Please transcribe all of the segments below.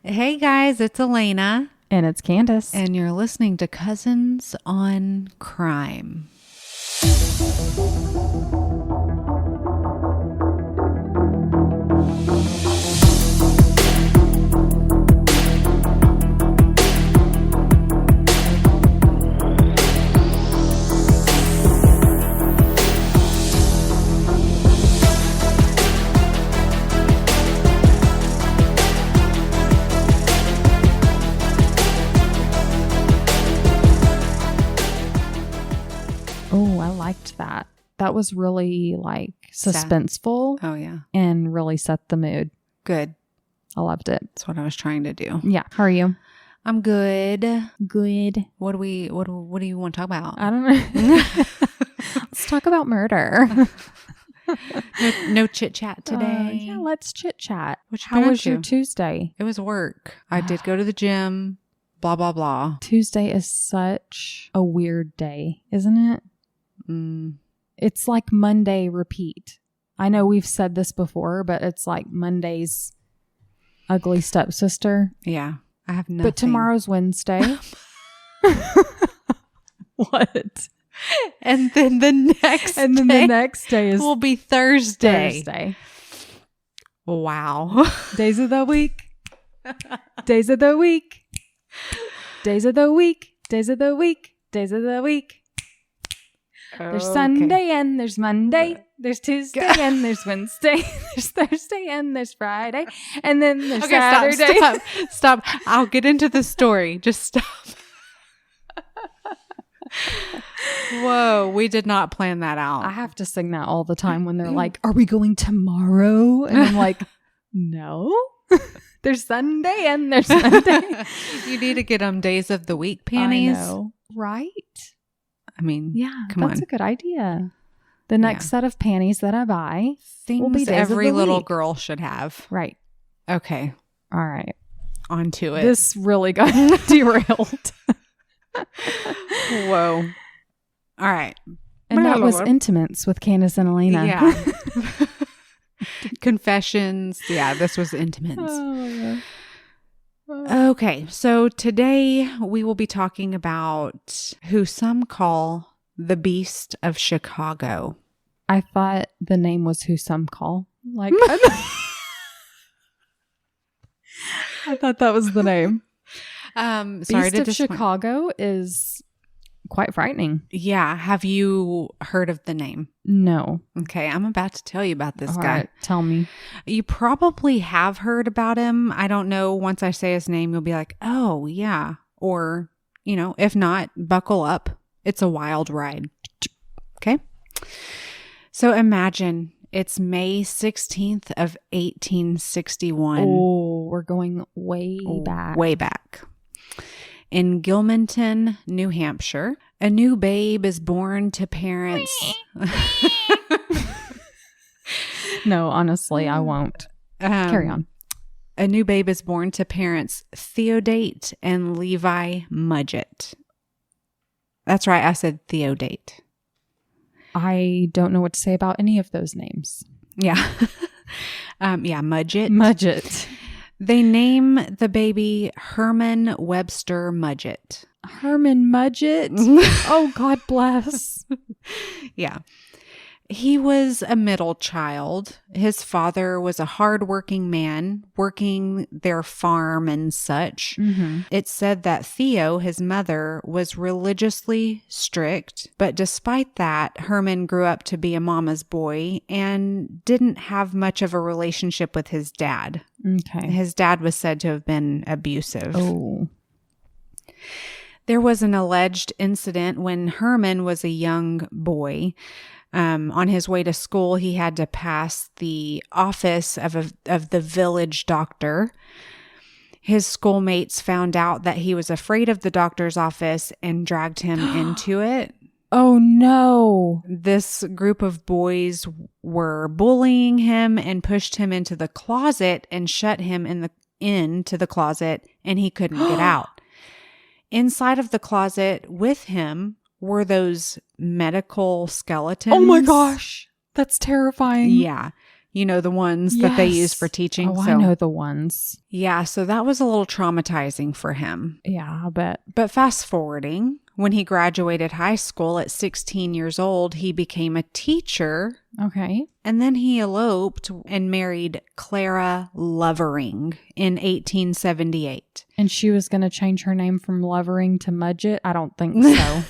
Hey guys, it's Elena. And it's Candace. And you're listening to Cousins on Crime. Oh, I liked that. That was really suspenseful. Oh, yeah. And really set the mood. Good. I loved it. That's what I was trying to do. Yeah. How are you? I'm good. Good. What do you want to talk about? I don't know. Let's talk about murder. No chit chat today. Yeah, let's chit chat. How was your Tuesday? It was work. I did go to the gym. Blah, blah, blah. Tuesday is such a weird day, isn't it? It's like Monday repeat. I know we've said this before, but it's like Monday's ugly stepsister. Yeah. I have nothing. But tomorrow's Wednesday. What? And then the next day is will be Thursday. Wow. Days of the week. Days of the week. Days of the week. Days of the week. Days of the week. There's Sunday and there's Monday. There's Tuesday and there's Wednesday. There's Thursday and there's Friday. And then there's Saturday. Stop. I'll get into the story. Just stop. Whoa, we did not plan that out. I have to sing that all the time when they're like, are we going tomorrow? And I'm like, no. There's Sunday and there's Monday. You need to get them days of the week panties. I know. Right? I mean, yeah, come on. That's a good idea. The next set of panties that I buy will be days every of the little week. girl should have. Right. Okay. All right. On to it. This really got derailed. Whoa. All right. And that was Intimates with Candace and Elena. Yeah. Confessions. Yeah, this was Intimates. Oh, yeah. Okay, so today we will be talking about who some call the Beast of Chicago. I thought the name was Who Some Call. Like, I thought that was the name. Sorry Beast of Chicago is quite frightening. Yeah. Have you heard of the name? No. Okay. I'm about to tell you about this All guy. Right, tell me. You probably have heard about him. I don't know. Once I say his name, you'll be like, oh, yeah. Or, if not, buckle up. It's a wild ride. Okay. So imagine it's May 16th of 1861. Oh, we're going way back. Way back. In Gilmanton, New Hampshire, a new babe is born to parents. No, honestly, I won't. Carry on. A new babe is born to parents Theodate and Levi Mudgett. That's right. I said Theodate. I don't know what to say about any of those names. Yeah. Mudgett. Mudgett. They name the baby Herman Webster Mudgett. Herman Mudgett? Oh, God bless. Yeah. He was a middle child. His father was a hardworking man working their farm and such. Mm-hmm. It said that Theo, his mother, was religiously strict, but despite that, Herman grew up to be a mama's boy and didn't have much of a relationship with his dad. Okay. His dad was said to have been abusive. Oh. There was an alleged incident when Herman was a young boy. On his way to school, he had to pass the office of the village doctor. His schoolmates found out that he was afraid of the doctor's office and dragged him into it. Oh, no. This group of boys were bullying him and pushed him into the closet and shut him into the closet, and he couldn't get out. Inside of the closet with him were those medical skeletons. Oh my gosh. That's terrifying. Yeah. You know, the ones that they use for teaching. Oh, I know the ones. Yeah, so that was a little traumatizing for him. Yeah, I bet. But fast forwarding, when he graduated high school at 16 years old, he became a teacher. Okay. And then he eloped and married Clara Lovering in 1878. And she was going to change her name from Lovering to Mudgett? I don't think so.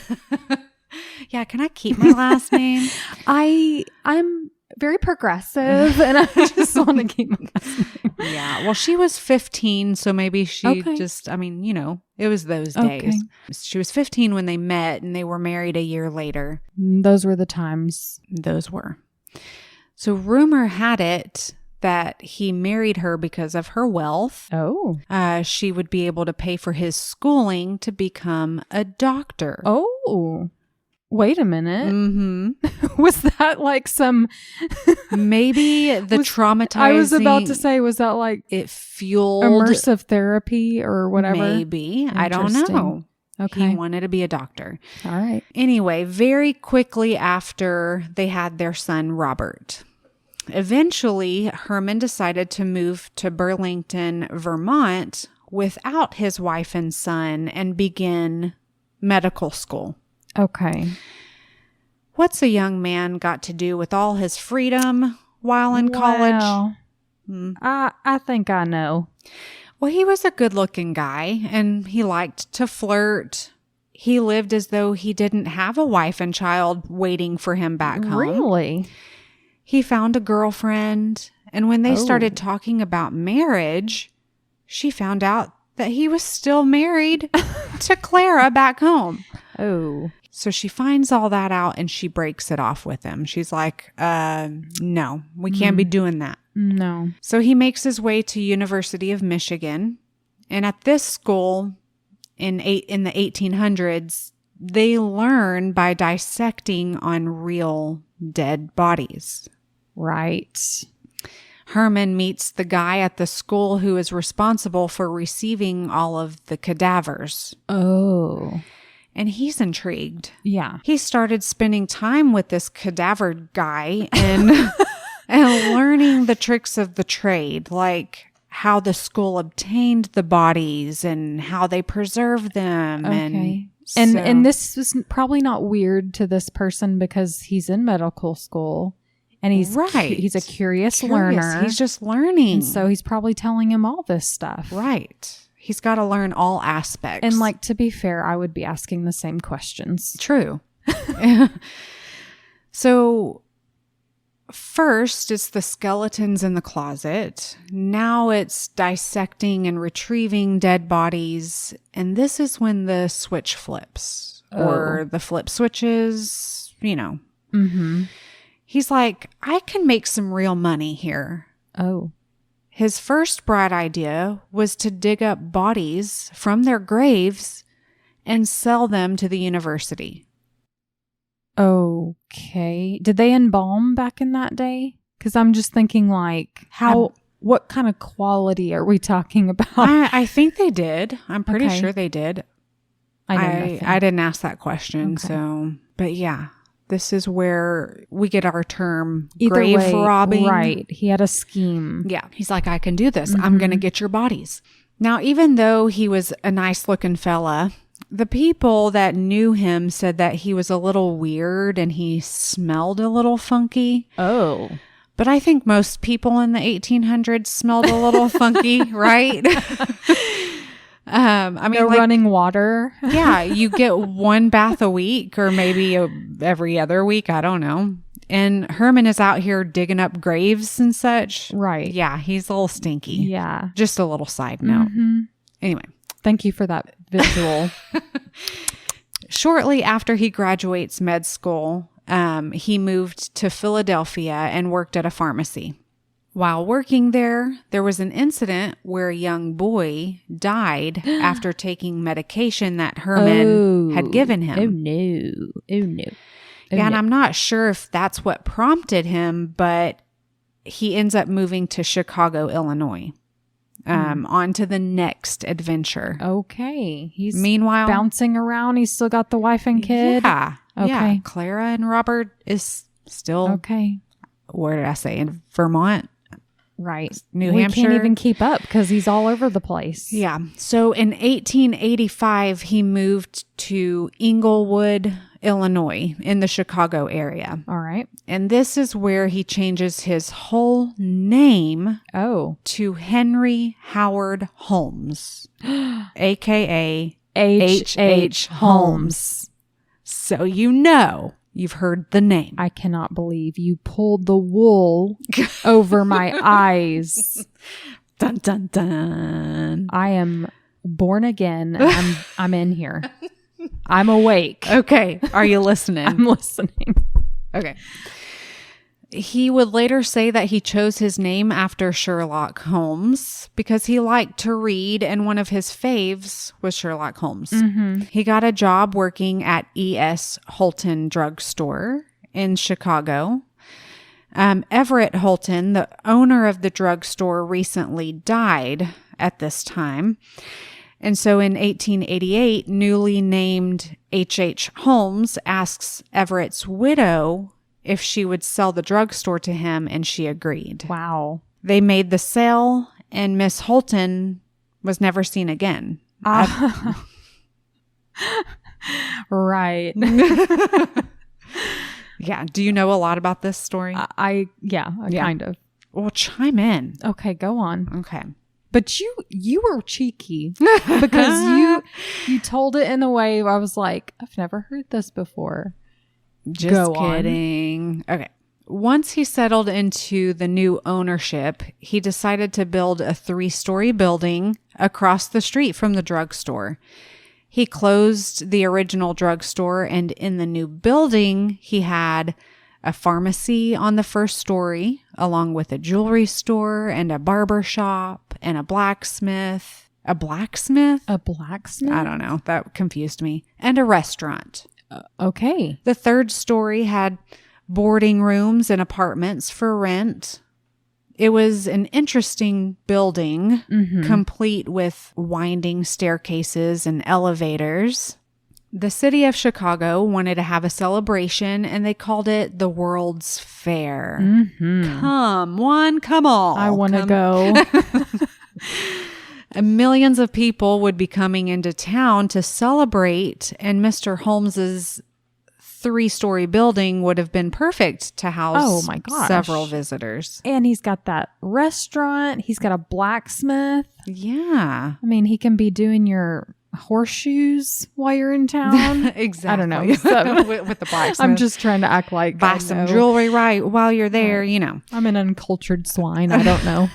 Yeah, can I keep my last name? I'm very progressive, and I just want to keep my last name. Yeah, well, she was 15, so maybe she just, I mean, you know, it was those days. She was 15 when they met, and they were married a year later. Those were the times. Those were. So rumor had it that he married her because of her wealth. Oh. She would be able to pay for his schooling to become a doctor. Oh. Wait a minute. Mm-hmm. Was that like some... Maybe the traumatizing... I was about to say, was that like... It fueled... immersive therapy or whatever? Maybe. I don't know. Okay. He wanted to be a doctor. All right. Anyway, very quickly after they had their son, Robert. Eventually, Herman decided to move to Burlington, Vermont without his wife and son and begin medical school. Okay. What's a young man got to do with all his freedom while in college? I think I know. Well, he was a good-looking guy, and he liked to flirt. He lived as though he didn't have a wife and child waiting for him back home. Really? He found a girlfriend, and when they started talking about marriage, she found out that he was still married to Clara back home. Oh. So she finds all that out, and she breaks it off with him. She's like, no, we can't be doing that. No. So he makes his way to University of Michigan. And at this school in the 1800s, they learn by dissecting on real dead bodies. Right. Herman meets the guy at the school who is responsible for receiving all of the cadavers. Oh. And he's intrigued. Yeah. He started spending time with this cadaver guy and and learning the tricks of the trade, like how the school obtained the bodies and how they preserved them. Okay. And And this was probably not weird to this person because he's in medical school and he's he's a curious learner. He's just learning. And so he's probably telling him all this stuff. Right. He's got to learn all aspects. And like, to be fair, I would be asking the same questions. True. So first, it's the skeletons in the closet. Now it's dissecting and retrieving dead bodies. And this is when the switch flips or the flip switches, you know. Mm-hmm. He's like, I can make some real money here. Oh. His first bright idea was to dig up bodies from their graves and sell them to the university. Okay. Did they embalm back in that day? Because I'm just thinking like, what kind of quality are we talking about? I think they did. I'm pretty sure they did. I didn't ask that question. Okay. So, but yeah, this is where we get our term grave robbing. Right. He had a scheme. Yeah. He's like, I can do this. Mm-hmm. I'm going to get your bodies. Now, even though he was a nice looking fella, the people that knew him said that he was a little weird and he smelled a little funky. Oh. But I think most people in the 1800s smelled a little funky, right? I mean, like, running water. Yeah, you get one bath a week or maybe every other week. I don't know. And Herman is out here digging up graves and such. Right. Yeah, he's a little stinky. Yeah. Just a little side note. Mm-hmm. Anyway. Thank you for that visual. Shortly after he graduates med school, he moved to Philadelphia and worked at a pharmacy. While working there, there was an incident where a young boy died after taking medication that Herman had given him. Oh, no. Oh, no. Yeah, and I'm not sure if that's what prompted him, but he ends up moving to Chicago, Illinois, on to the next adventure. Okay. He's meanwhile bouncing around. He's still got the wife and kid. Yeah. Okay. Yeah. Clara and Robert is still where did I say? In Vermont? Right. New we Hampshire. Can't even keep up because he's all over the place. Yeah. So in 1885, he moved to Englewood, Illinois, in the Chicago area. All right. And this is where he changes his whole name to Henry Howard Holmes, a.k.a. H.H. Holmes. So you've heard the name. I cannot believe you pulled the wool over my eyes. Dun, dun, dun. I am born again. I'm in here. I'm awake. Okay. Are you listening? I'm listening. Okay. He would later say that he chose his name after Sherlock Holmes because he liked to read, and one of his faves was Sherlock Holmes. Mm-hmm. He got a job working at E.S. Holton Drugstore in Chicago. Everett Holton, the owner of the drugstore, recently died at this time. And so in 1888, newly named H.H. Holmes asks Everett's widow if she would sell the drugstore to him, and she agreed. Wow. They made the sale, and Miss Holton was never seen again. Right. Yeah. Do you know a lot about this story? Kind of. Well, chime in. Okay, go on. Okay. But you were cheeky because you told it in a way where I was like, I've never heard this before. Just kidding. Okay. Once he settled into the new ownership, he decided to build a 3-story building across the street from the drugstore. He closed the original drugstore, and in the new building, he had a pharmacy on the first story, along with a jewelry store and a barber shop and a blacksmith. A blacksmith? A blacksmith? I don't know. That confused me. And a restaurant. Okay. The third story had boarding rooms and apartments for rent. It was an interesting building, complete with winding staircases and elevators. The city of Chicago wanted to have a celebration, and they called it the World's Fair. Mm-hmm. Come on. I want to go. Millions of people would be coming into town to celebrate, and Mr. Holmes's 3-story building would have been perfect to house several visitors. And he's got that restaurant. He's got a blacksmith. Yeah. I mean, he can be doing your horseshoes while you're in town. Exactly. I don't know. with the blacksmith. I'm just trying to act like buy some jewelry while you're there, you know. I'm an uncultured swine. I don't know.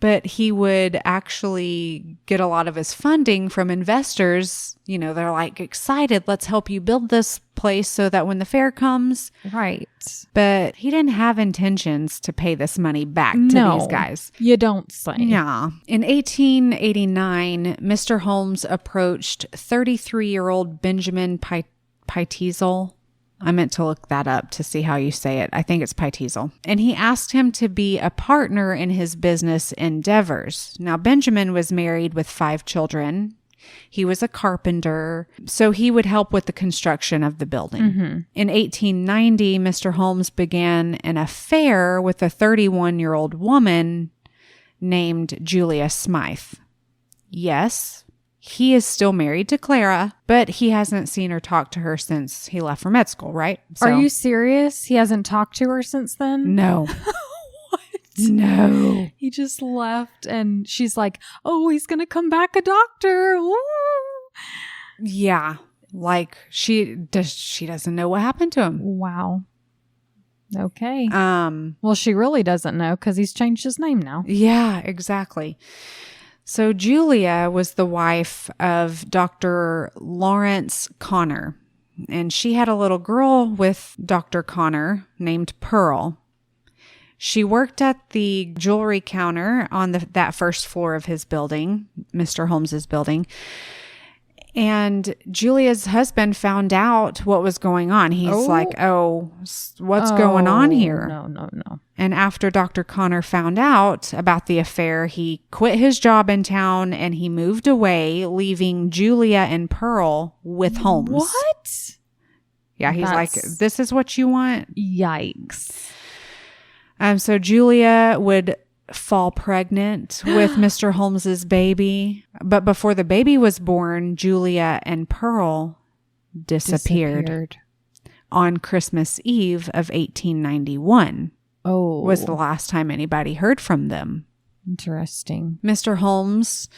But he would actually get a lot of his funding from investors. You know, they're like, excited, let's help you build this place so that when the fair comes. Right. But he didn't have intentions to pay this money back to these guys. You don't say. Yeah. In 1889, Mr. Holmes approached 33-year-old Benjamin Pitezel. I meant to look that up to see how you say it. I think it's Pitezel. And he asked him to be a partner in his business endeavors. Now, Benjamin was married with 5 children. He was a carpenter, so he would help with the construction of the building. Mm-hmm. In 1890, Mr. Holmes began an affair with a 31-year-old woman named Julia Smythe. Yes, he is still married to Clara, but he hasn't seen or talked to her since he left for med school, right? So, are you serious? He hasn't talked to her since then? No. What? No. He just left and she's like, oh, he's going to come back a doctor. Woo! Yeah. Like she doesn't know what happened to him. Wow. Okay. Well, she really doesn't know because he's changed his name now. Yeah, exactly. So Julia was the wife of Dr. Lawrence Connor, and she had a little girl with Dr. Connor named Pearl. She worked at the jewelry counter on that first floor of his building, Mr. Holmes's building. And Julia's husband found out what was going on. He's like, what's going on here? No. And after Dr. Connor found out about the affair, he quit his job in town and he moved away, leaving Julia and Pearl with Holmes. What? Yeah, he's like, this is what you want? Yikes. So Julia would fall pregnant with Mr. Holmes's baby. But before the baby was born, Julia and Pearl disappeared. On Christmas Eve of 1891. Oh. Was the last time anybody heard from them. Interesting. Mr. Holmes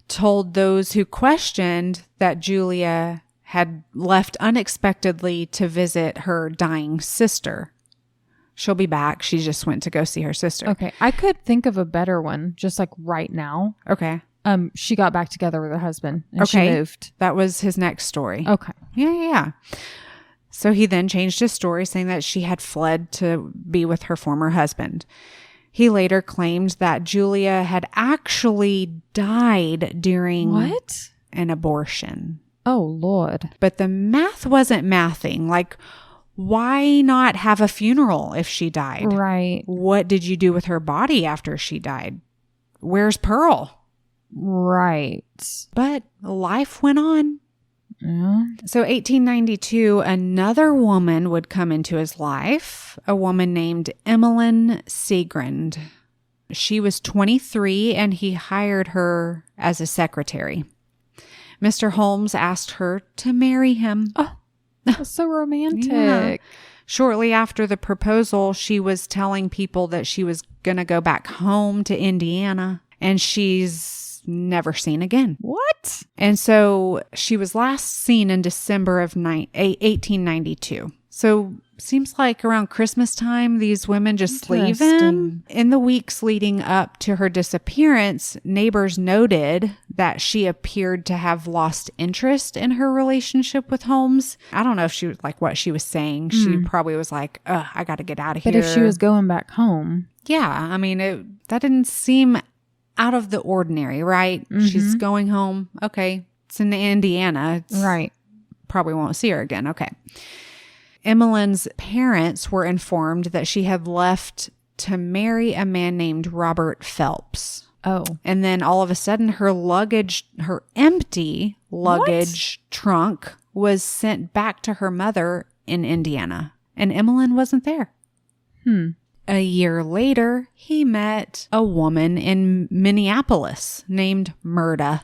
told those who questioned that Julia had left unexpectedly to visit her dying sister. She'll be back. She just went to go see her sister. Okay. I could think of a better one, just like right now. Okay. She got back together with her husband and she moved. That was his next story. Okay. Yeah. So he then changed his story, saying that she had fled to be with her former husband. He later claimed that Julia had actually died during an abortion. Oh, Lord. But the math wasn't mathing. Like, why not have a funeral if she died? Right. What did you do with her body after she died? Where's Pearl? Right. But life went on. Yeah. So 1892, another woman would come into his life, a woman named Emmeline Segrand. She was 23 and he hired her as a secretary. Mr. Holmes asked her to marry him. Oh, that's so romantic. Yeah. Shortly after the proposal, she was telling people that she was going to go back home to Indiana, and she's never seen again. What? And so she was last seen in December of 1892. So seems like around Christmas time, these women just leave him. In the weeks leading up to her disappearance, neighbors noted that she appeared to have lost interest in her relationship with Holmes. I don't know if she was like what she was saying. She probably was like, I got to get out of here. But if she was going back home. Yeah. I mean, that didn't seem out of the ordinary, right? Mm-hmm. She's going home. Okay. It's in Indiana. Right. Probably won't see her again. Okay. Emmeline's parents were informed that she had left to marry a man named Robert Phelps. Oh. And then all of a sudden her empty luggage trunk was sent back to her mother in Indiana. And Emmeline wasn't there. A year later, he met a woman in Minneapolis named Murda.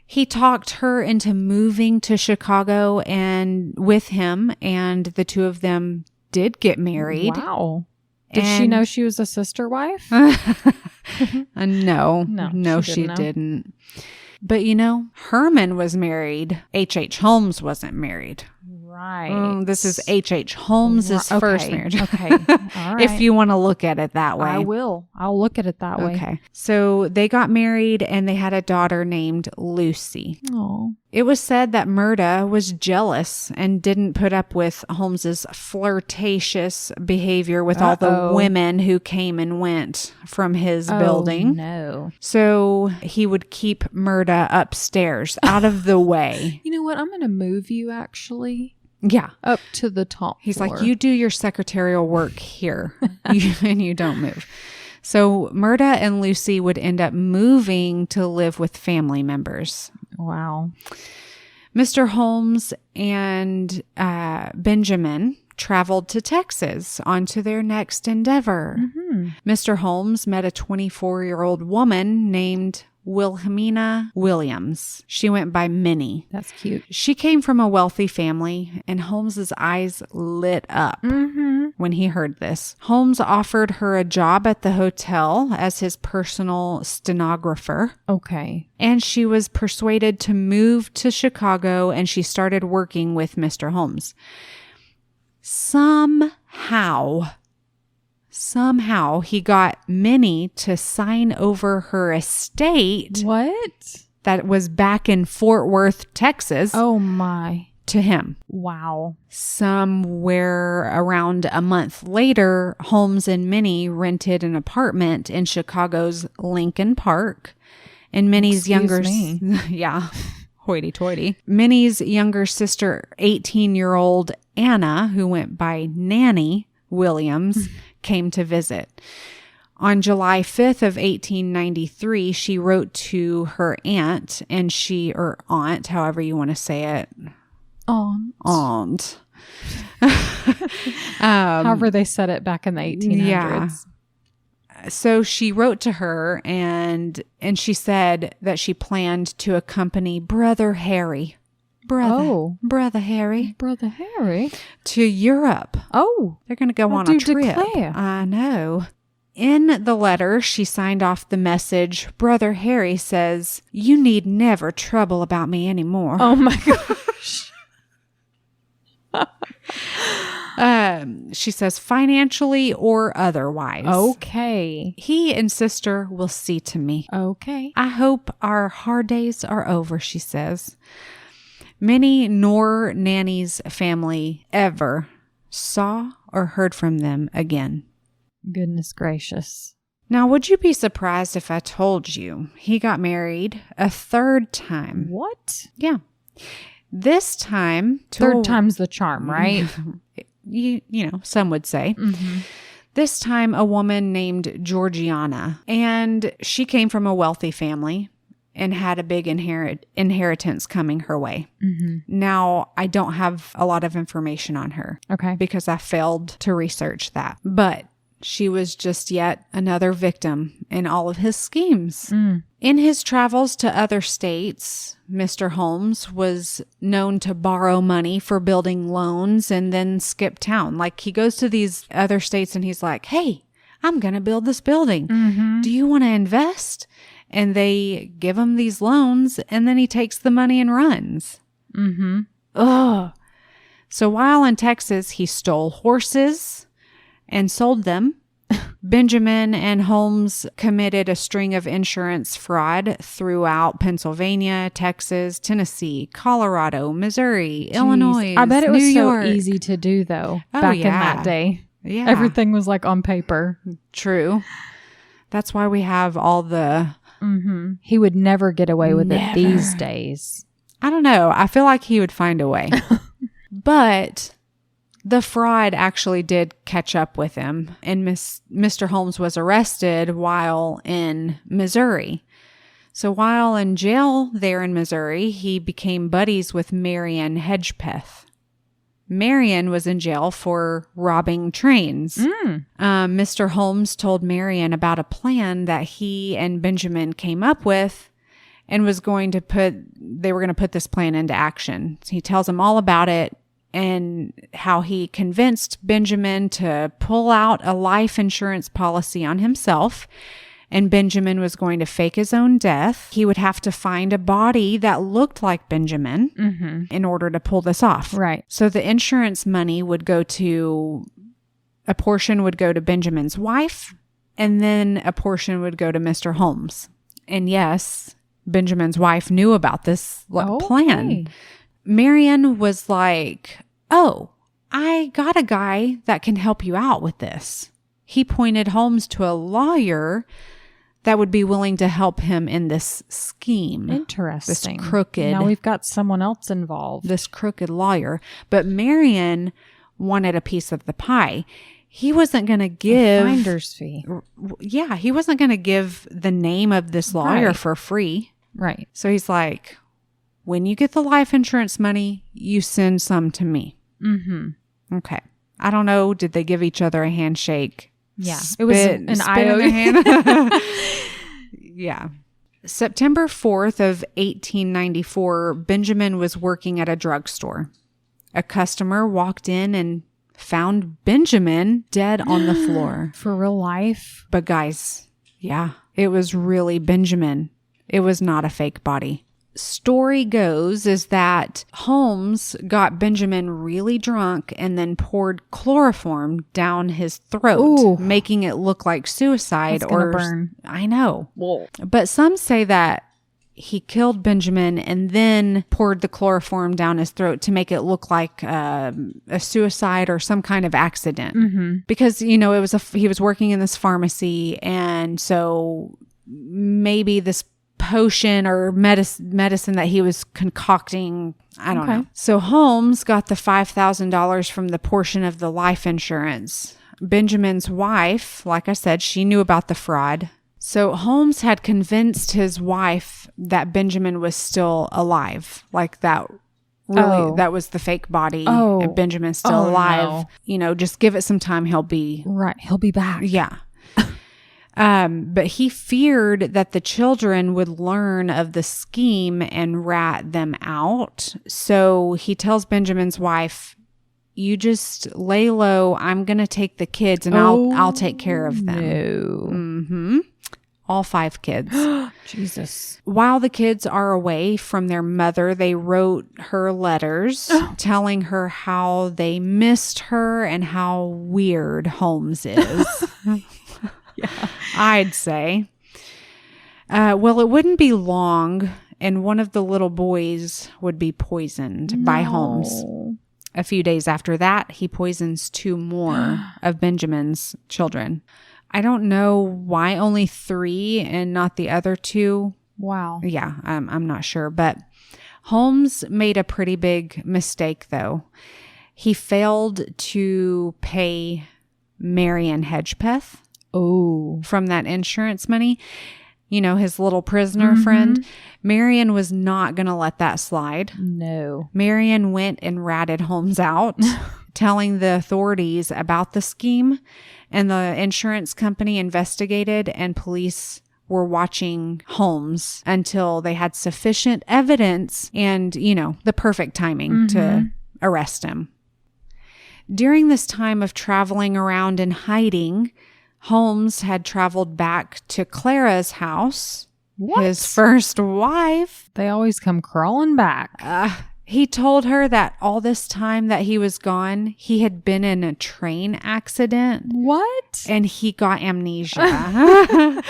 He talked her into moving to Chicago and with him, and the two of them did get married. Wow. Did she know she was a sister wife? No, she didn't. But Herman was married. H.H. Holmes wasn't married. Right. This is H.H. Holmes' first marriage. Okay. All right. If you want to look at it that way. I will. I'll look at it that way. Okay. So they got married and they had a daughter named Lucy. Oh. It was said that Murda was jealous and didn't put up with Holmes's flirtatious behavior with all the women who came and went from his building. No. So he would keep Murda upstairs out of the way. You know what? I'm going to move you actually. Yeah. Up to the top He's floor. like, you do your secretarial work here and you don't move. So Murda and Lucy would end up moving to live with family members. Wow. Mr. Holmes and Benjamin traveled to Texas onto their next endeavor. Mm-hmm. Mr. Holmes met a 24-year-old woman named Wilhelmina Williams. She went by Minnie. That's cute. She came from a wealthy family, and Holmes's eyes lit up when he heard this. Holmes offered her a job at the hotel as his personal stenographer. Okay. And she was persuaded to move to Chicago, and she started working with Mr. Holmes. Somehow he got Minnie to sign over her estate. What? That was back in Fort Worth, Texas. Oh my. To him. Wow. Somewhere around a month later, Holmes and Minnie rented an apartment in Chicago's Lincoln Park. And Minnie's hoity-toity. Minnie's younger sister, 18-year-old Anna, who went by Nanny Williams, came to visit. On July 5th of 1893, she wrote to her aunt, or aunt, however you want to say it. Aunt. However they said it back in the 1800s. Yeah. So she wrote to her and she said that she planned to accompany Brother Harry. Brother Harry. Brother Harry? To Europe. Oh. They're going to go on a trip. Declare. I know. In the letter, she signed off the message, Brother Harry says, "You need never trouble about me anymore." Oh my gosh. She says, financially or otherwise. Okay. He and sister will see to me. Okay. I hope our hard days are over, she says. Many nor Nanny's family ever saw or heard from them again. Goodness gracious. Now, would you be surprised if I told you he got married a third time? What? Yeah. This time... Third time's the charm, right? You know, some would say. Mm-hmm. This time, a woman named Georgiana. And she came from a wealthy family and had a big inheritance coming her way. Mm-hmm. Now, I don't have a lot of information on her. Okay. Because I failed to research that. But she was just yet another victim in all of his schemes. Mm. In his travels to other states, Mr. Holmes was known to borrow money for building loans and then skip town. Like he goes to these other states and he's like, "Hey, I'm going to build this building. Mm-hmm. Do you want to invest?" And they give him these loans and then he takes the money and runs. Mm-hmm. Ugh. So while in Texas, he stole horses and sold them. Benjamin and Holmes committed a string of insurance fraud throughout Pennsylvania, Texas, Tennessee, Colorado, Missouri, Illinois, I bet it was New so York. easy to do, though, Oh, back in yeah. that day. Yeah. Everything was like on paper. True. That's why we have all the... Mm-hmm. He would never get away with it these days. I don't know. I feel like he would find a way. But... the fraud actually did catch up with him, and Mr. Holmes was arrested while in Missouri. So while in jail there in Missouri, he became buddies with Marion Hedgepeth. Marion was in jail for robbing trains. Mr. Holmes told Marion about a plan that he and Benjamin came up with and they were going to put this plan into action. So he tells him all about it, and how he convinced Benjamin to pull out a life insurance policy on himself. And Benjamin was going to fake his own death. He would have to find a body that looked like Benjamin in order to pull this off. Right. So the insurance money a portion would go to Benjamin's wife, and then a portion would go to Mr. Holmes. And yes, Benjamin's wife knew about this plan. Marion was like, "Oh, I got a guy that can help you out with this." He pointed Holmes to a lawyer that would be willing to help him in this scheme. Interesting. This crooked. Now we've got someone else involved. This crooked lawyer. But Marion wanted a piece of the pie. He wasn't going to give... a finder's fee. Yeah, he wasn't going to give the name of this lawyer for free. Right. So he's like... when you get the life insurance money, you send some to me. Mm-hmm. Okay. I don't know. Did they give each other a handshake? Yeah. It was an IOU. Yeah. September 4th of 1894, Benjamin was working at a drugstore. A customer walked in and found Benjamin dead on the floor. For real life? But guys, yeah, it was really Benjamin. It was not a fake body. Story goes is that Holmes got Benjamin really drunk and then poured chloroform down his throat, making it look like suicide. It's gonna burn. I know. Whoa. But some say that he killed Benjamin and then poured the chloroform down his throat to make it look like a suicide or some kind of accident. Mm-hmm. Because, you know, he was working in this pharmacy, and so maybe this potion or medicine that he was concocting, I don't know. So Holmes got the $5,000 from the portion of the life insurance. Benjamin's wife, like I said, she knew about the fraud. So Holmes had convinced his wife that Benjamin was still alive, like that really that was the fake body and Benjamin's still alive. No. Just give it some time. He'll be back. Yeah. But he feared that the children would learn of the scheme and rat them out. So he tells Benjamin's wife, you just lay low. I'm going to take the kids and I'll take care of them. No. Mm-hmm. All 5 kids. Jesus. While the kids are away from their mother, they wrote her letters telling her how they missed her and how weird Holmes is. Yeah. I'd say. Well, it wouldn't be long, and one of the little boys would be poisoned by Holmes. A few days after that, he poisons 2 more of Benjamin's children. I don't know why only 3 and not the other 2. Wow. Yeah, I'm not sure. But Holmes made a pretty big mistake, though. He failed to pay Marion Hedgepeth from that insurance money. His little prisoner friend. Marion was not going to let that slide. No. Marion went and ratted Holmes out, telling the authorities about the scheme, and the insurance company investigated, and police were watching Holmes until they had sufficient evidence and, the perfect timing to arrest him. During this time of traveling around and hiding, Holmes had traveled back to Clara's house, his first wife. They always come crawling back. He told her that all this time that he was gone, he had been in a train accident. What? And he got amnesia.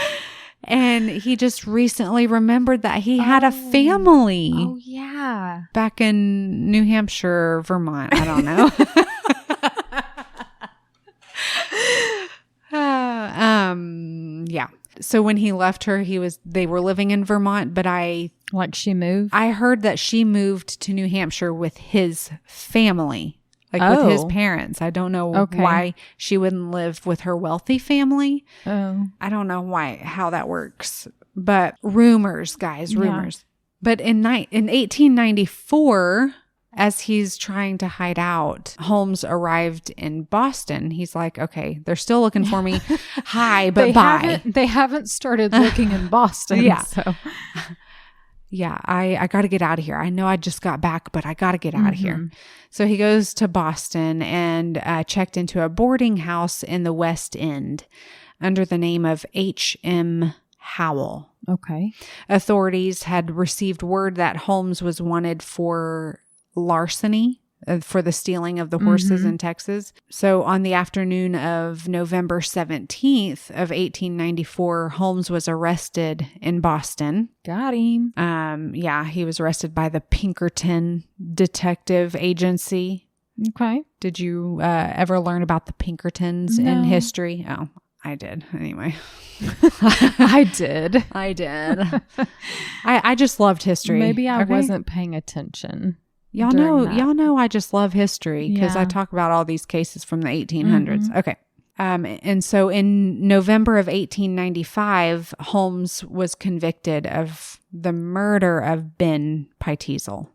And he just recently remembered that he had a family. Oh, yeah. Back in New Hampshire, Vermont. I don't know. Yeah. So when he left her, they were living in Vermont, but she moved? I heard that she moved to New Hampshire with his family, with his parents. I don't know why she wouldn't live with her wealthy family. Oh. I don't know how that works, but rumors, guys, rumors. Yeah. But in 1894, as he's trying to hide out, Holmes arrived in Boston. He's like, okay, they're still looking for me. Hi, but bye. They haven't started looking in Boston. Yeah. So. Yeah, I got to get out of here. I know I just got back, but I got to get out of here. So he goes to Boston and checked into a boarding house in the West End under the name of H.M. Howell. Okay. Authorities had received word that Holmes was wanted for larceny, for the stealing of the horses in Texas. So on the afternoon of November 17th of 1894, Holmes was arrested in Boston. Got him. Yeah, he was arrested by the Pinkerton Detective Agency. Okay. Did you ever learn about the Pinkertons in history? Oh, I did. Anyway. I did. I just loved history. Maybe I wasn't paying attention. Y'all know I just love history because I talk about all these cases from the 1800s. Okay. And so in November of 1895, Holmes was convicted of the murder of Ben Pitezel.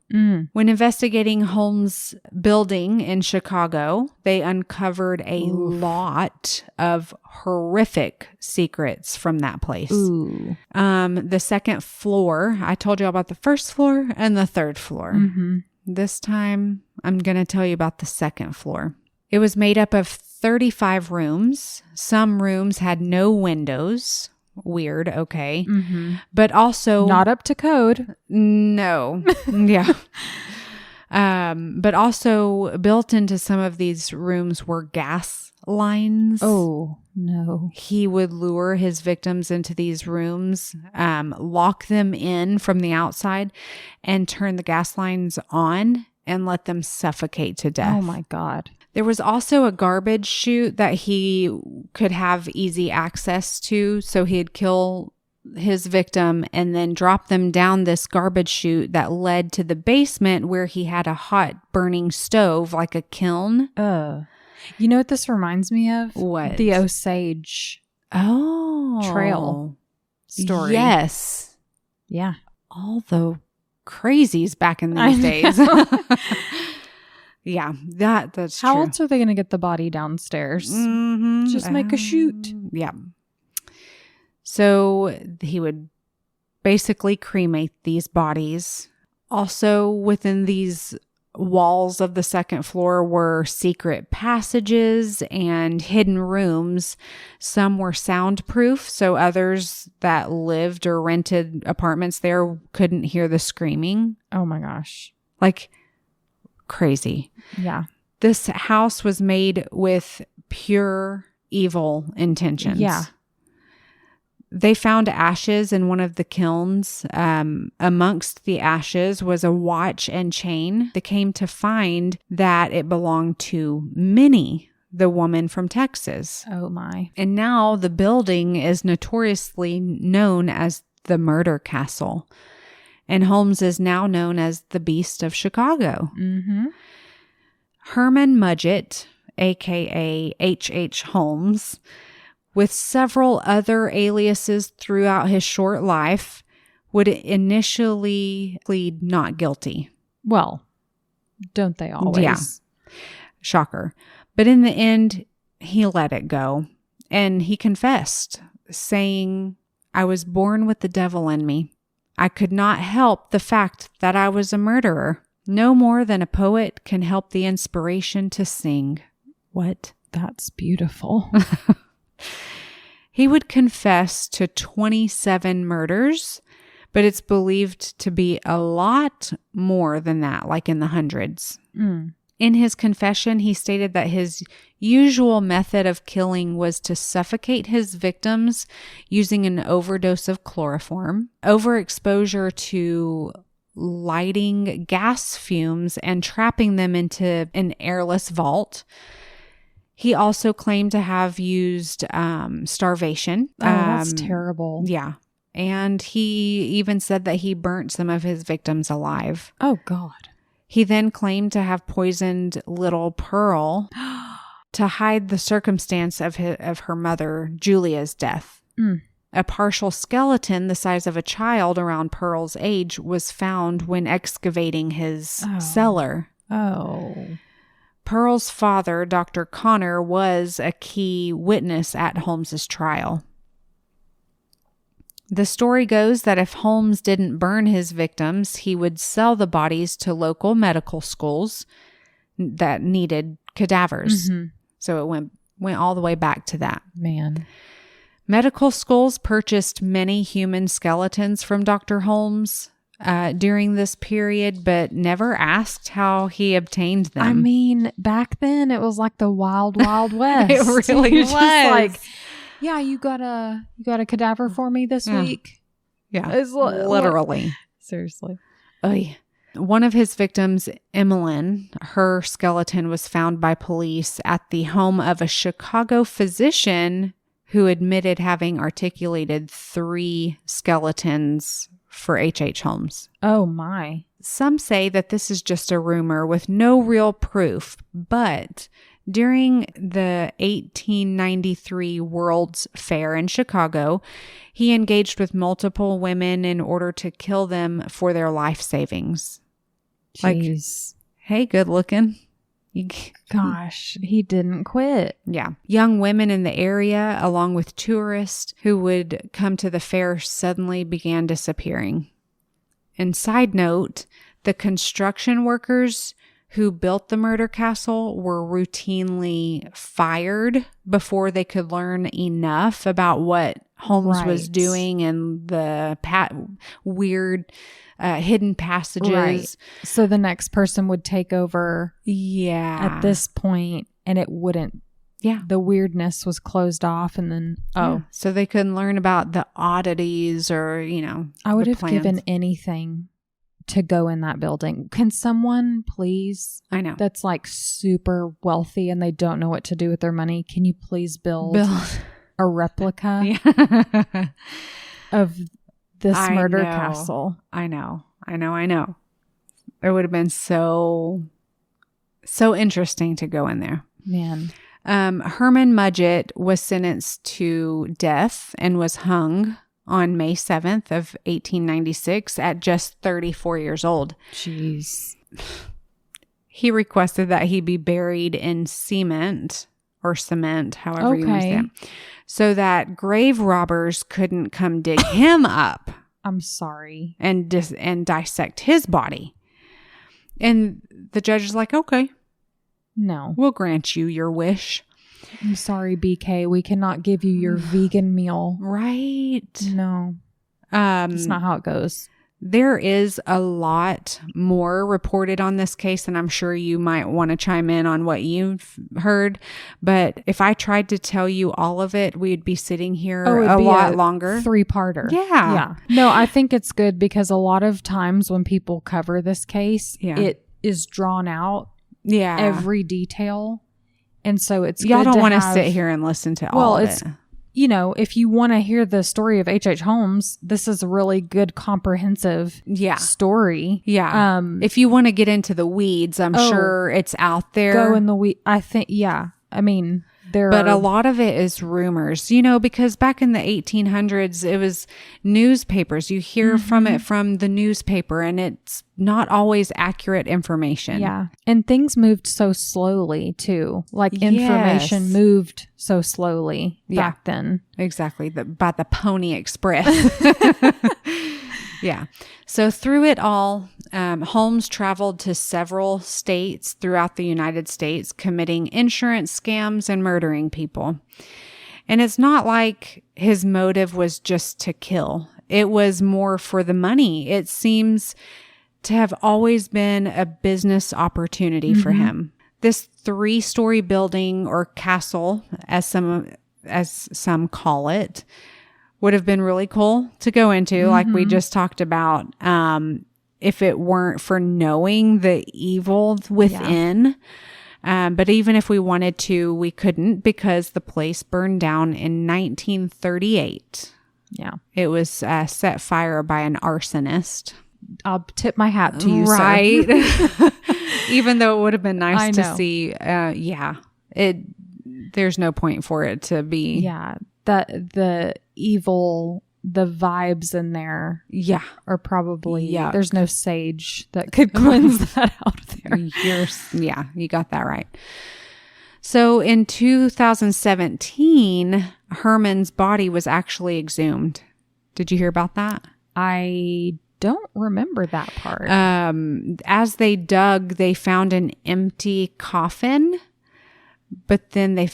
When investigating Holmes' building in Chicago, they uncovered a lot of horrific secrets from that place. The second floor, I told you about the first floor and the third floor. This time, I'm going to tell you about the second floor. It was made up of 35 rooms. Some rooms had no windows. Weird, okay. But also... Not up to code. No. Yeah. But also built into some of these rooms were gas lines. Oh, no. He would lure his victims into these rooms, lock them in from the outside, and turn the gas lines on and let them suffocate to death. Oh, my God. There was also a garbage chute that he could have easy access to, so he'd kill his victim and then drop them down this garbage chute that led to the basement where he had a hot burning stove, like a kiln. You know what this reminds me of? What? The Osage Trail story. Yes. Yeah. All the crazies back in these days. Yeah, that's How true. else are they going to get the body downstairs? Mm-hmm. Just make a chute. Yeah. So he would basically cremate these bodies. Also, within these walls of the second floor were secret passages and hidden rooms. Some were soundproof, so others that lived or rented apartments there couldn't hear the screaming. Oh my gosh. Like crazy. Yeah. This house was made with pure evil intentions. Yeah. They found ashes in one of the kilns. Amongst the ashes was a watch and chain. They came to find that it belonged to Minnie, the woman from Texas. Oh my. And now the building is notoriously known as the Murder Castle. And Holmes is now known as the Beast of Chicago. Mm-hmm. Herman Mudgett, a.k.a. H.H. Holmes, with several other aliases throughout his short life, would initially plead not guilty. Well, don't they always? Yeah. Shocker. But in the end, he let it go. And he confessed, saying, "I was born with the devil in me. I could not help the fact that I was a murderer. No more than a poet can help the inspiration to sing." What? That's beautiful. He would confess to 27 murders, but it's believed to be a lot more than that, like in the hundreds. Mm. In his confession, he stated that his usual method of killing was to suffocate his victims using an overdose of chloroform, overexposure to lighting gas fumes, and trapping them into an airless vault. He also claimed to have used starvation. Oh, that's terrible. Yeah. And he even said that he burnt some of his victims alive. Oh, God. He then claimed to have poisoned little Pearl to hide the circumstance of her mother, Julia's death. Mm. A partial skeleton the size of a child around Pearl's age was found when excavating his cellar. Oh. Pearl's father, Dr. Connor, was a key witness at Holmes's trial. The story goes that if Holmes didn't burn his victims, he would sell the bodies to local medical schools that needed cadavers. Mm-hmm. So it went all the way back to that. Man. Medical schools purchased many human skeletons from Dr. Holmes during this period, but never asked how he obtained them. I mean, back then it was like the wild, wild west. It really was. Just like, yeah, you got a cadaver for me this week. Yeah, it's literally. Seriously. Oy. One of his victims, Emmeline, her skeleton was found by police at the home of a Chicago physician who admitted having articulated 3 skeletons for H.H. Holmes. Oh, my. Some say that this is just a rumor with no real proof, but during the 1893 World's Fair in Chicago, he engaged with multiple women in order to kill them for their life savings. Jeez. Like, hey, good looking. Gosh, he didn't quit. Yeah. Young women in the area, along with tourists who would come to the fair, suddenly began disappearing. And side note, the construction workers who built the murder castle were routinely fired before they could learn enough about what Holmes was doing and the weird hidden passages. Right. So the next person would take over at this point, and it wouldn't. Yeah. The weirdness was closed off, and then, so they couldn't learn about the oddities or, I would have given anything to go in that building. Can someone please, I know, that's like super wealthy and they don't know what to do with their money, can you please build a replica of this murder castle? I know. It would have been so interesting to go in there. Man. Herman Mudgett was sentenced to death and was hung on May 7th of 1896 at just 34 years old. Jeez. He requested that he be buried in cement, however you want to say it, so that grave robbers couldn't come dig him up. I'm sorry. And dissect his body. And the judge is like, okay. No. We'll grant you your wish. I'm sorry, BK. We cannot give you your vegan meal. Right. No. That's not how it goes. There is a lot more reported on this case, and I'm sure you might want to chime in on what you've heard. But if I tried to tell you all of it, we'd be sitting here a lot longer. 3-parter. Yeah. No, I think it's good because a lot of times when people cover this case, it is drawn out. Yeah. Every detail. And so it's y'all good don't want to have, sit here and listen to all of it. You know, if you want to hear the story of H.H. Holmes, this is a really good comprehensive story. Yeah. If you want to get into the weeds, I'm sure it's out there. Go in the weeds. I think, I mean, But a lot of it is rumors, you know, because back in the 1800s, it was newspapers. You hear from it from the newspaper, and it's not always accurate information. Yeah. And things moved so slowly, too. Like information moved so slowly back then. Exactly. By the Pony Express. Yeah. So through it all, Holmes traveled to several states throughout the United States, committing insurance scams and murdering people. And it's not like his motive was just to kill. It was more for the money. It seems to have always been a business opportunity for him. This 3-story building, or castle, as some call it, would have been really cool to go into, like we just talked about, if it weren't for knowing the evil within. But even if we wanted to, we couldn't, because the place burned down in 1938. Yeah. It was set fire by an arsonist. I'll tip my hat to you, right? Sir. Even though it would have been nice to see. There's no point for it to be. Yeah. The evil, the vibes in there are probably there's no sage that could cleanse that out there. You got that right. So in 2017, Herman's body was actually exhumed. Did you hear about that? I don't remember that part. As they dug, they found an empty coffin, but then they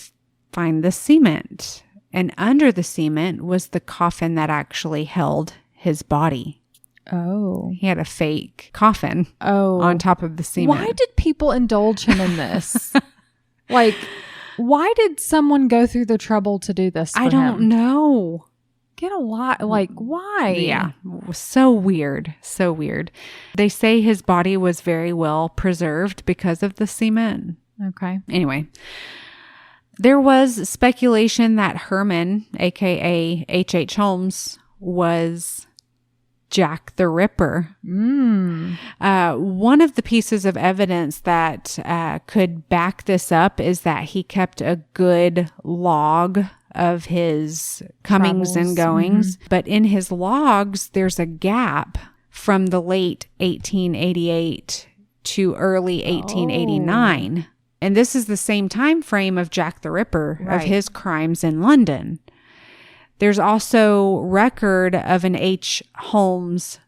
find the cement. And under the cement was the coffin that actually held his body. Oh. He had a fake coffin on top of the cement. Why did people indulge him in this? Like, why did someone go through the trouble to do this for him? I don't know. Get a lot. Like, why? Yeah. So weird. So weird. They say his body was very well preserved because of the cement. Okay. Anyway. There was speculation that Herman, a.k.a. H.H. Holmes, was Jack the Ripper. One of the pieces of evidence that could back this up is that he kept a good log of his comings and goings. But in his logs, there's a gap from the late 1888 to early 1889. And this is the same time frame of Jack the Ripper, of his crimes in London. There's also record of an H. Holmes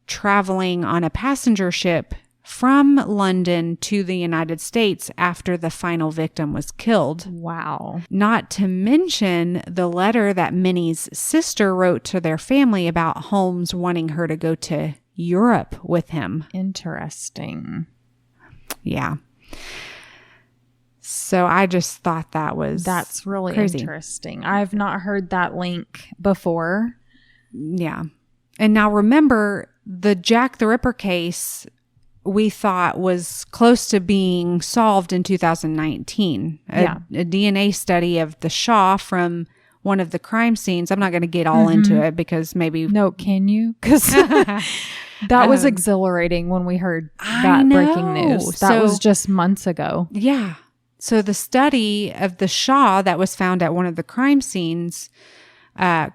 traveling on a passenger ship from London to the United States after the final victim was killed. Wow. Not to mention the letter that Minnie's sister wrote to their family about Holmes wanting her to go to Europe with him. Interesting. Yeah. So I just thought that's really crazy. Interesting. I've not heard that link before. Yeah. And now remember, the Jack the Ripper case we thought was close to being solved in 2019. A DNA study of the Shaw from one of the crime scenes. I'm not going to get all into it because maybe... No, can you? Because that was exhilarating when we heard that breaking news. That was just months ago. Yeah. So the study of the Shaw that was found at one of the crime scenes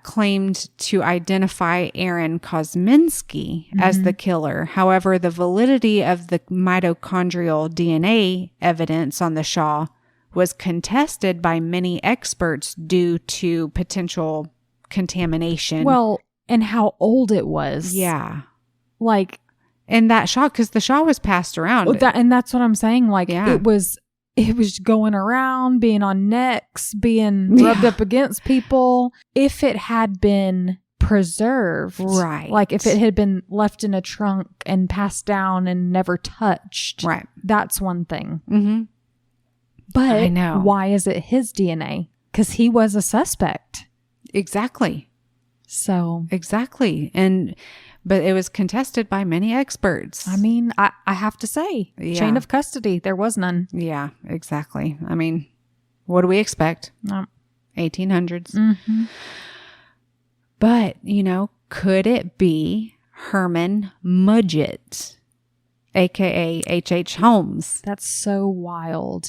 claimed to identify Aaron Kosminski as the killer. However, the validity of the mitochondrial DNA evidence on the Shaw was contested by many experts due to potential contamination. Well, and how old it was. Yeah. Like, and that Shaw, because the Shaw was passed around. And that's what I'm saying. Like, it was going around, being on necks, being rubbed up against people. If it had been preserved, right? Like if it had been left in a trunk and passed down and never touched, right? That's one thing. Mm-hmm. But I know. Why is it his DNA? Because he was a suspect. Exactly. So exactly, but it was contested by many experts. I mean, I have to say, chain of custody, there was none. Yeah, exactly. I mean, what do we expect? 1800s. Mm-hmm. But, could it be Herman Mudgett, a.k.a. H.H. Holmes? That's so wild.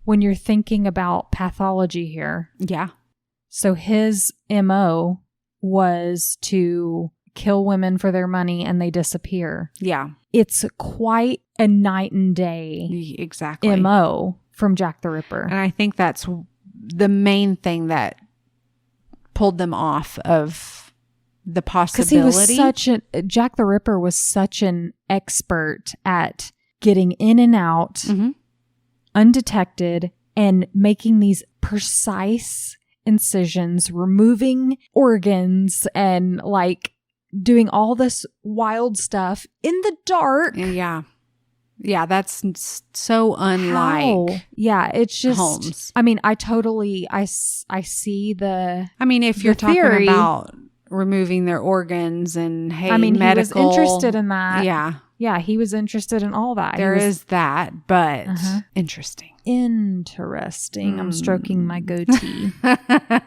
When you're thinking about pathology here. Yeah. So his MO was to kill women for their money and they disappear. Yeah. It's quite a night and day exactly MO from Jack the Ripper. And I think that's the main thing that pulled them off of the possibility. Because Jack the Ripper was such an expert at getting in and out, undetected, and making these precise incisions, removing organs, and doing all this wild stuff in the dark. Yeah. Yeah, that's so unlike. How? Yeah, it's just Holmes. I mean, I see the. I mean, if you're talking about removing their organs and medical, he was interested in that. Yeah, yeah, he was interested in all that. There is that, but interesting. I'm stroking my goatee. I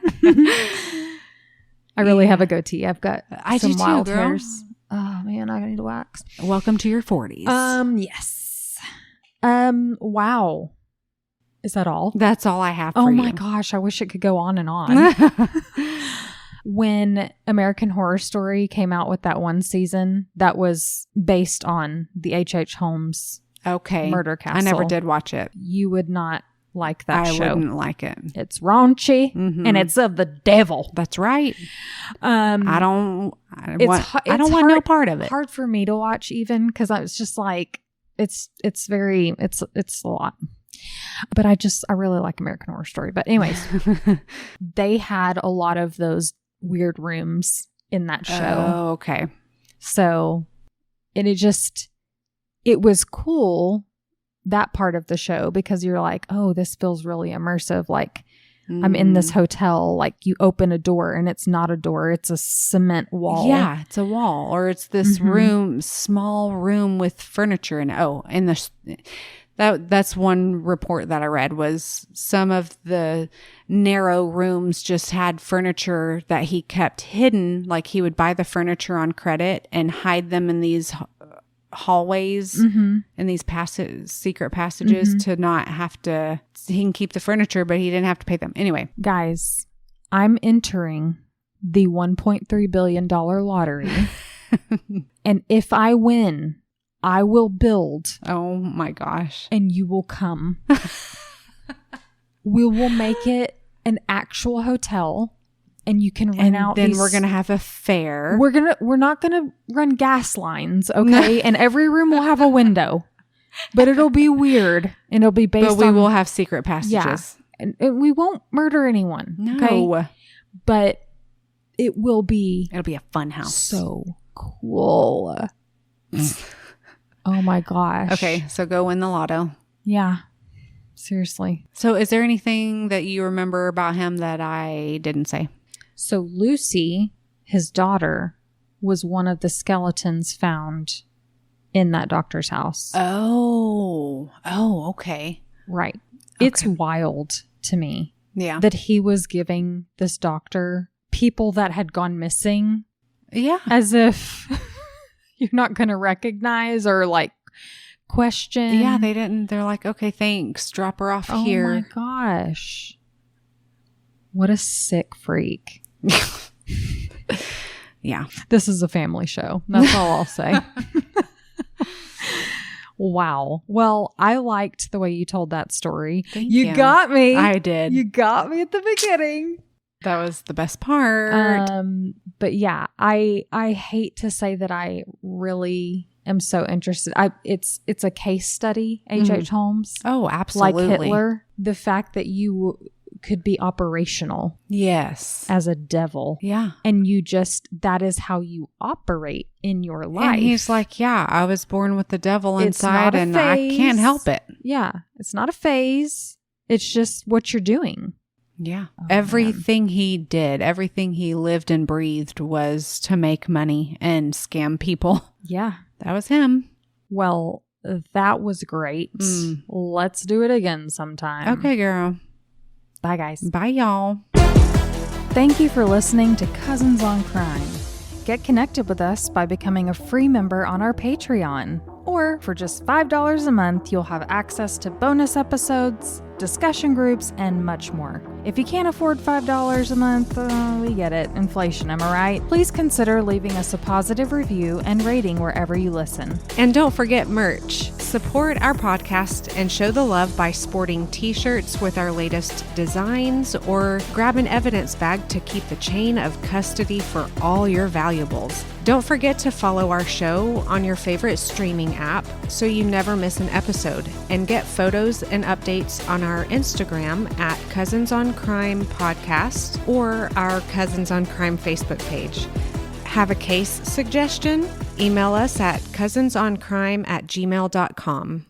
really have a goatee. I've got some wild hairs. Oh man, I need to wax. Welcome to your 40s. Yes. Wow. Is that all? That's all I have for you. Oh my gosh, I wish it could go on and on. When American Horror Story came out with that one season that was based on the H.H. Holmes murder castle. I never did watch it. You would not like that show. I wouldn't like it. It's raunchy and it's of the devil. That's right. I don't want no part of it. It's hard for me to watch even because I was just like, it's a lot. But I really like American Horror Story. But anyways, they had a lot of those weird rooms in that show. Oh, okay. So, and it was cool, that part of the show, because you're like, oh, this feels really immersive. Like I'm in this hotel, like you open a door and it's not a door, it's a cement wall. Yeah, it's a wall, or it's this small room with furniture and that's one report that I read was some of the narrow rooms just had furniture that he kept hidden. Like he would buy the furniture on credit and hide them in these hallways in these secret passages to not have to, he can keep the furniture, but he didn't have to pay them. Anyway. Guys, I'm entering the $1.3 billion lottery. And if I win, I will build. Oh my gosh. And you will come. We will make it an actual hotel and you can rent out. Then we're going to have a fair. We're not going to run gas lines, okay? And every room will have a window. But it'll be weird and it'll be based on. But we will have secret passages. Yeah. And we won't murder anyone. No. Okay? But it'll be a fun house. So cool. Oh my gosh. Okay, so go win the lotto. Yeah. Seriously. So is there anything that you remember about him that I didn't say? So Lucy, his daughter, was one of the skeletons found in that doctor's house. Oh, okay. Right. Okay. It's wild to me. Yeah. That he was giving this doctor people that had gone missing. Yeah. As if you're not going to recognize or question. Yeah, they didn't. They're like, okay, thanks. Drop her off here. Oh my gosh. What a sick freak. Yeah. This is a family show. That's all I'll say. Wow. Well, I liked the way you told that story. Thank you. You got me. I did. You got me at the beginning. That was the best part. But yeah, I hate to say that I really am so interested. It's a case study, H.H. Holmes. Oh, absolutely. Like Hitler. The fact that you could be operational. Yes. As a devil. Yeah. And that is how you operate in your life. And he's like, yeah, I was born with the devil inside and I phase. can't help it. Yeah. It's not a phase. It's just what you're doing. Yeah. Oh, everything he did, everything he lived and breathed was to make money and scam people. Yeah. That was him. Well, that was great. Let's do it again sometime. Okay, girl. Bye, guys. Bye, y'all. Thank you for listening to Cousins on Crime. Get connected with us by becoming a free member on our Patreon. Or for just $5 a month, you'll have access to bonus episodes, discussion groups, and much more. If you can't afford $5 a month, we get it. Inflation, am I right? Please consider leaving us a positive review and rating wherever you listen. And don't forget merch. Support our podcast and show the love by sporting t-shirts with our latest designs, or grab an evidence bag to keep the chain of custody for all your valuables. Don't forget to follow our show on your favorite streaming app so you never miss an episode, and get photos and updates on our Instagram at Cousins on Crime Podcast or our Cousins on Crime Facebook page. Have a case suggestion? Email us at cousinsoncrime@gmail.com.